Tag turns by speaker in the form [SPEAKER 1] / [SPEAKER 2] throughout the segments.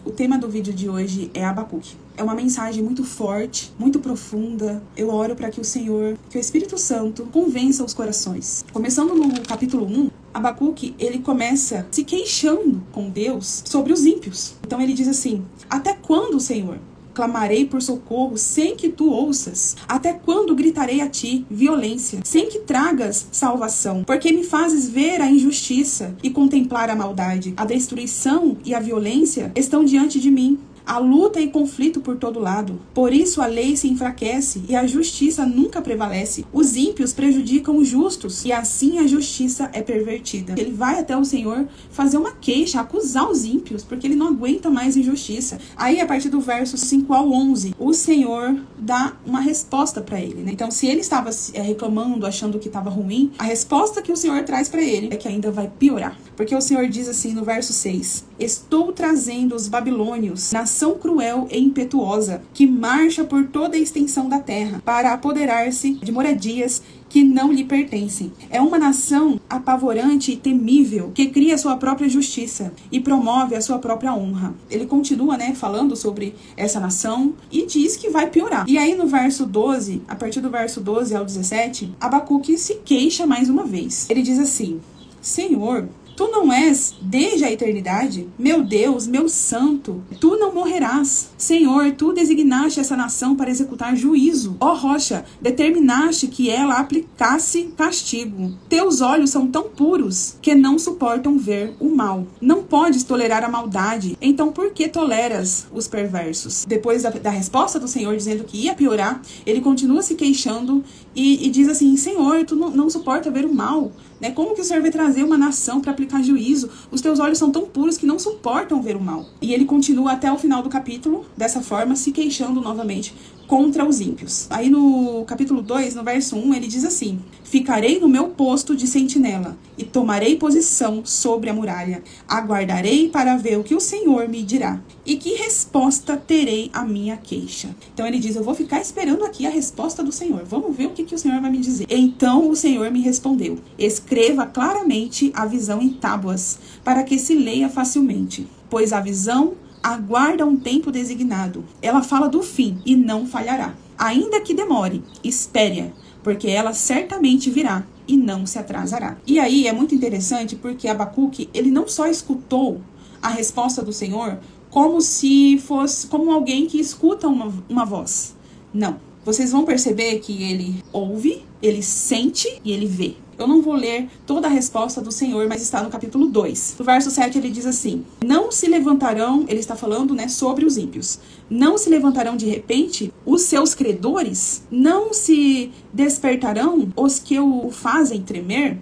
[SPEAKER 1] O tema do vídeo de hoje é Abacuque. É uma mensagem muito forte, muito profunda. Eu oro para que o Senhor, que o Espírito Santo convença os corações. Começando no capítulo 1, Abacuque, ele começa se queixando com Deus sobre os ímpios. Então ele diz assim: até quando, Senhor? Clamarei por socorro sem que tu ouças. Até quando gritarei a ti violência, sem que tragas salvação? Porque me fazes ver a injustiça e contemplar a maldade. A destruição e a violência estão diante de mim. A luta e conflito por todo lado. Por isso a lei se enfraquece e a justiça nunca prevalece. Os ímpios prejudicam os justos e assim a justiça é pervertida. Ele vai até o Senhor fazer uma queixa, acusar os ímpios, porque ele não aguenta mais injustiça. Aí, a partir do verso 5 ao 11, o Senhor dá uma resposta para ele, né? Então, se ele estava reclamando, achando que estava ruim, a resposta que o Senhor traz para ele é que ainda vai piorar. Porque o Senhor diz assim no verso 6: estou trazendo os babilônios, nação cruel e impetuosa, que marcha por toda a extensão da terra, para apoderar-se de moradias que não lhe pertencem. É uma nação apavorante e temível, que cria a sua própria justiça e promove a sua própria honra. Ele continua, falando sobre essa nação e diz que vai piorar. E aí no verso 12, a partir do verso 12 ao 17, Abacuque se queixa mais uma vez. Ele diz assim: Senhor, tu não és desde a eternidade? Meu Deus, meu santo, tu não morrerás. Senhor, tu designaste essa nação para executar juízo. Ó rocha, determinaste que ela aplicasse castigo. Teus olhos são tão puros que não suportam ver o mal. Não podes tolerar a maldade. Então por que toleras os perversos? Depois da resposta do Senhor dizendo que ia piorar, ele continua se queixando e diz assim: Senhor, tu não suporta ver o mal. Como que o Senhor vai trazer uma nação para aplicar juízo? Os teus olhos são tão puros que não suportam ver o mal. E ele continua até o final do capítulo, dessa forma, se queixando novamente contra os ímpios. Aí no capítulo 2, no verso 1, ele diz assim: ficarei no meu posto de sentinela e tomarei posição sobre a muralha. Aguardarei para ver o que o Senhor me dirá e que resposta terei à minha queixa. Então ele diz: eu vou ficar esperando aqui a resposta do Senhor. Vamos ver o que o Senhor vai me dizer. Então o Senhor me respondeu: escreva claramente a visão em tábuas, para que se leia facilmente, pois a visão aguarda um tempo designado. Ela fala do fim e não falhará. Ainda que demore, espere-a, porque ela certamente virá e não se atrasará. E aí é muito interessante, porque Abacuque, ele não só escutou a resposta do Senhor como se fosse como alguém que escuta uma voz. Não. Vocês vão perceber que ele ouve, ele sente e ele vê. Eu não vou ler toda a resposta do Senhor, mas está no capítulo 2. No verso 7 ele diz assim: não se levantarão, ele está falando sobre os ímpios, não se levantarão de repente os seus credores, não se despertarão os que o fazem tremer,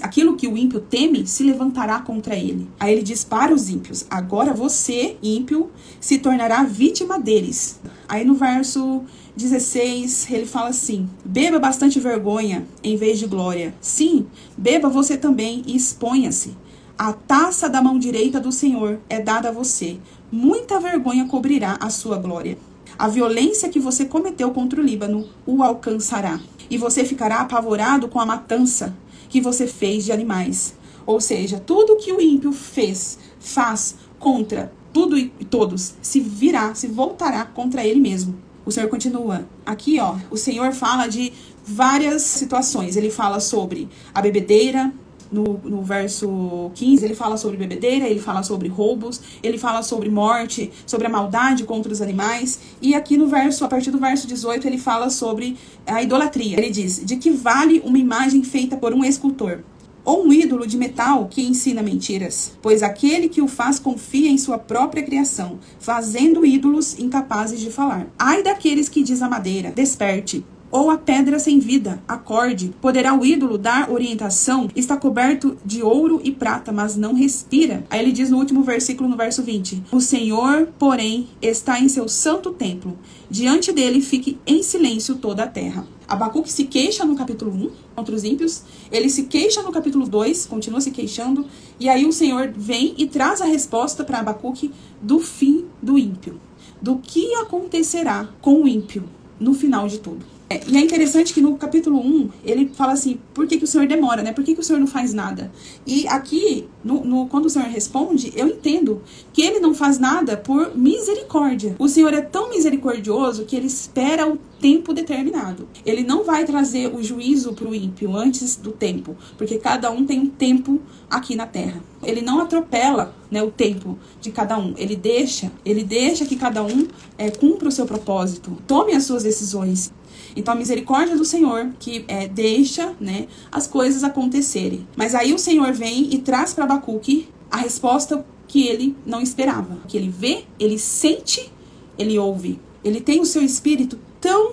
[SPEAKER 1] aquilo que o ímpio teme se levantará contra ele. Aí ele diz para os ímpios: agora você, ímpio, se tornará vítima deles. Aí no verso 16, ele fala assim: beba bastante vergonha em vez de glória. Sim, beba você também e exponha-se. A taça da mão direita do Senhor é dada a você. Muita vergonha cobrirá a sua glória. A violência que você cometeu contra o Líbano o alcançará. E você ficará apavorado com a matança que você fez de animais. Ou seja, tudo que o ímpio faz contra tudo e todos, se voltará contra ele mesmo. O Senhor continua. Aqui, o Senhor fala de várias situações. Ele fala sobre a bebedeira. No verso 15, ele fala sobre bebedeira, ele fala sobre roubos, ele fala sobre morte, sobre a maldade contra os animais. E aqui a partir do verso 18, ele fala sobre a idolatria. Ele diz: de que vale uma imagem feita por um escultor? Ou um ídolo de metal que ensina mentiras? Pois aquele que o faz confia em sua própria criação, fazendo ídolos incapazes de falar. Ai daqueles que diz a madeira: desperte. Ou a pedra sem vida: acorde. Poderá o ídolo dar orientação? Está coberto de ouro e prata, mas não respira. Aí ele diz no último versículo, no verso 20: o Senhor, porém, está em seu santo templo. Diante dele fique em silêncio toda a terra. Abacuque se queixa no capítulo 1 contra os ímpios. Ele se queixa no capítulo 2, continua se queixando. E aí o Senhor vem e traz a resposta para Abacuque do fim do ímpio. Do que acontecerá com o ímpio no final de tudo. E é interessante que no capítulo 1, ele fala assim, por que o Senhor demora, né? Por que o Senhor não faz nada? E aqui, quando o Senhor responde, eu entendo que ele não faz nada por misericórdia. O Senhor é tão misericordioso que ele espera o tempo determinado. Ele não vai trazer o juízo para o ímpio antes do tempo, porque cada um tem um tempo aqui na terra. Ele não atropela, né, o tempo de cada um. Ele deixa que cada um cumpra o seu propósito, tome as suas decisões. Então, a misericórdia do Senhor que deixa, né, as coisas acontecerem. Mas aí o Senhor vem e traz para Abacuque a resposta que ele não esperava. Que ele vê, ele sente, ele ouve. Ele tem o seu espírito tão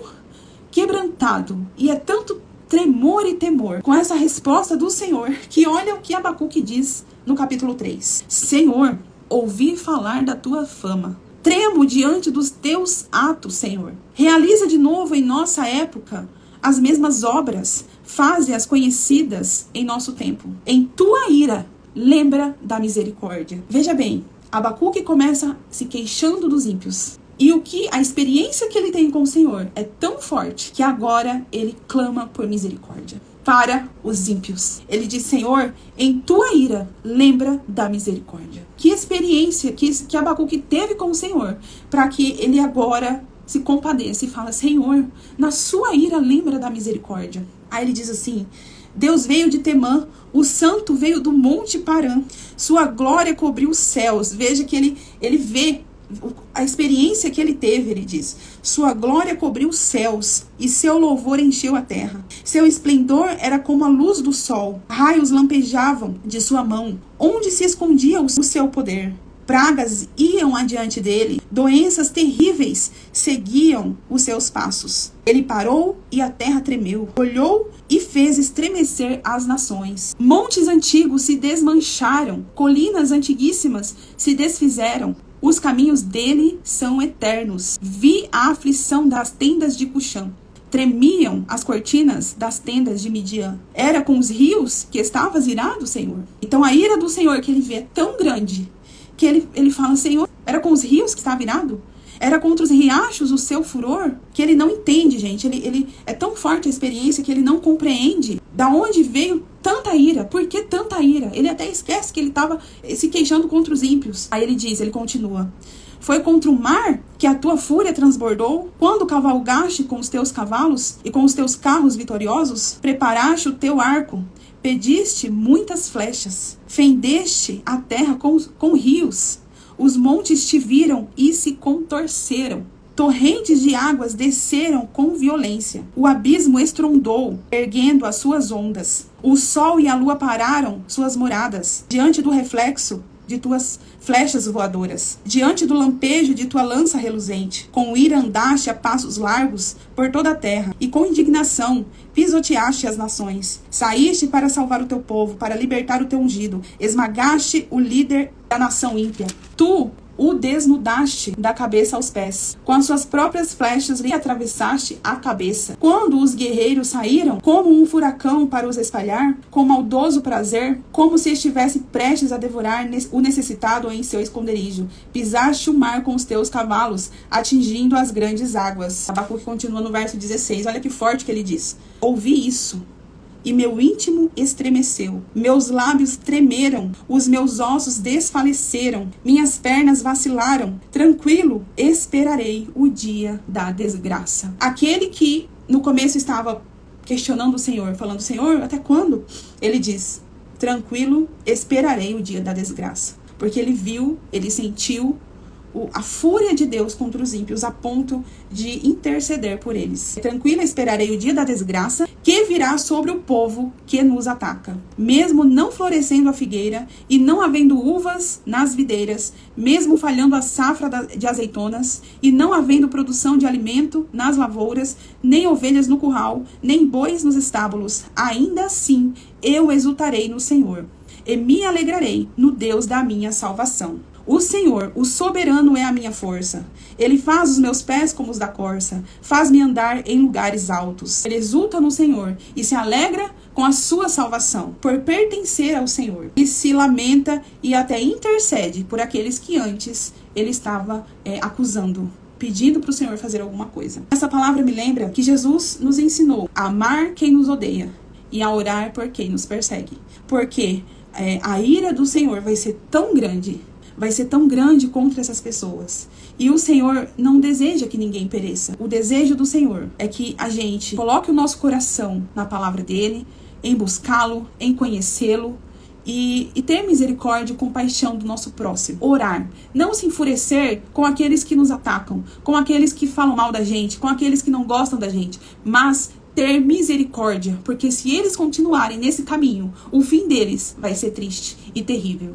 [SPEAKER 1] quebrantado e é tanto tremor e temor com essa resposta do Senhor, que olha o que Abacuque diz no capítulo 3. Senhor, ouvi falar da tua fama. Tremo diante dos teus atos, Senhor. Realiza de novo em nossa época as mesmas obras. Faze-as conhecidas em nosso tempo. Em tua ira, lembra da misericórdia. Veja bem, Abacuque começa se queixando dos ímpios. E a experiência que ele tem com o Senhor é tão forte que agora ele clama por misericórdia para os ímpios. Ele diz, Senhor, em tua ira, lembra da misericórdia. Que experiência que Abacuque teve com o Senhor, para que ele agora se compadeça e fala, Senhor, na sua ira, lembra da misericórdia. Aí ele diz assim, Deus veio de Temã, o santo veio do monte Parã, sua glória cobriu os céus. Veja que ele vê a experiência que ele teve, ele diz, sua glória cobriu os céus e seu louvor encheu a terra. Seu esplendor era como a luz do sol, raios lampejavam de sua mão, onde se escondia o seu poder. Pragas iam adiante dele, doenças terríveis seguiam os seus passos. Ele parou e a terra tremeu, olhou e fez estremecer as nações. Montes antigos se desmancharam, colinas antiguíssimas se desfizeram. Os caminhos dele são eternos. Vi a aflição das tendas de Cuxã. Tremiam as cortinas das tendas de Midian. Era com os rios que estavas irado, Senhor. Então a ira do Senhor que ele vê é tão grande que ele fala, Senhor, era com os rios que estava irado? Era contra os riachos o seu furor? Que ele não entende, gente. Ele é tão forte a experiência que ele não compreende da onde veio tanta ira. Por que tanta ira? Ele até esquece que ele estava se queixando contra os ímpios. Aí ele continua. Foi contra o mar que a tua fúria transbordou? Quando cavalgaste com os teus cavalos e com os teus carros vitoriosos? Preparaste o teu arco. Pediste muitas flechas. Fendeste a terra com rios. Os montes te viram e se contorceram. Torrentes de águas desceram com violência. O abismo estrondou, erguendo as suas ondas. O sol e a lua pararam suas moradas, diante do reflexo de tuas flechas voadoras, diante do lampejo de tua lança reluzente. Com ira andaste a passos largos por toda a terra, e com indignação pisoteaste as nações. Saíste para salvar o teu povo, para libertar o teu ungido. Esmagaste o líder da nação ímpia. Tu o desnudaste da cabeça aos pés. Com as suas próprias flechas lhe atravessaste a cabeça. Quando os guerreiros saíram, como um furacão para os espalhar, com maldoso prazer, como se estivesse prestes a devorar o necessitado em seu esconderijo. Pisaste o mar com os teus cavalos, atingindo as grandes águas. Abacuque continua no verso 16. Olha que forte que ele diz. Ouvi isso, e meu íntimo estremeceu. Meus lábios tremeram, os meus ossos desfaleceram, minhas pernas vacilaram. Tranquilo, esperarei o dia da desgraça. Aquele que no começo estava questionando o Senhor, falando, Senhor, até quando? Ele diz, tranquilo, esperarei o dia da desgraça. Porque ele viu, ele sentiu a fúria de Deus contra os ímpios a ponto de interceder por eles. Tranquila, esperarei o dia da desgraça que virá sobre o povo que nos ataca. Mesmo não florescendo a figueira e não havendo uvas nas videiras, mesmo falhando a safra de azeitonas e não havendo produção de alimento nas lavouras, nem ovelhas no curral, nem bois nos estábulos, ainda assim eu exultarei no Senhor e me alegrarei no Deus da minha salvação. O Senhor, o soberano, é a minha força. Ele faz os meus pés como os da corça, faz-me andar em lugares altos. Ele exulta no Senhor e se alegra com a sua salvação, por pertencer ao Senhor. E se lamenta e até intercede por aqueles que antes ele estava acusando, pedindo para o Senhor fazer alguma coisa. Essa palavra me lembra que Jesus nos ensinou a amar quem nos odeia e a orar por quem nos persegue. Porque a ira do Senhor vai ser tão grande contra essas pessoas. E o Senhor não deseja que ninguém pereça. O desejo do Senhor é que a gente coloque o nosso coração na palavra dele, em buscá-lo, em conhecê-lo, e ter misericórdia e compaixão do nosso próximo. Orar. Não se enfurecer com aqueles que nos atacam, com aqueles que falam mal da gente, com aqueles que não gostam da gente, mas ter misericórdia, porque se eles continuarem nesse caminho, o fim deles vai ser triste e terrível.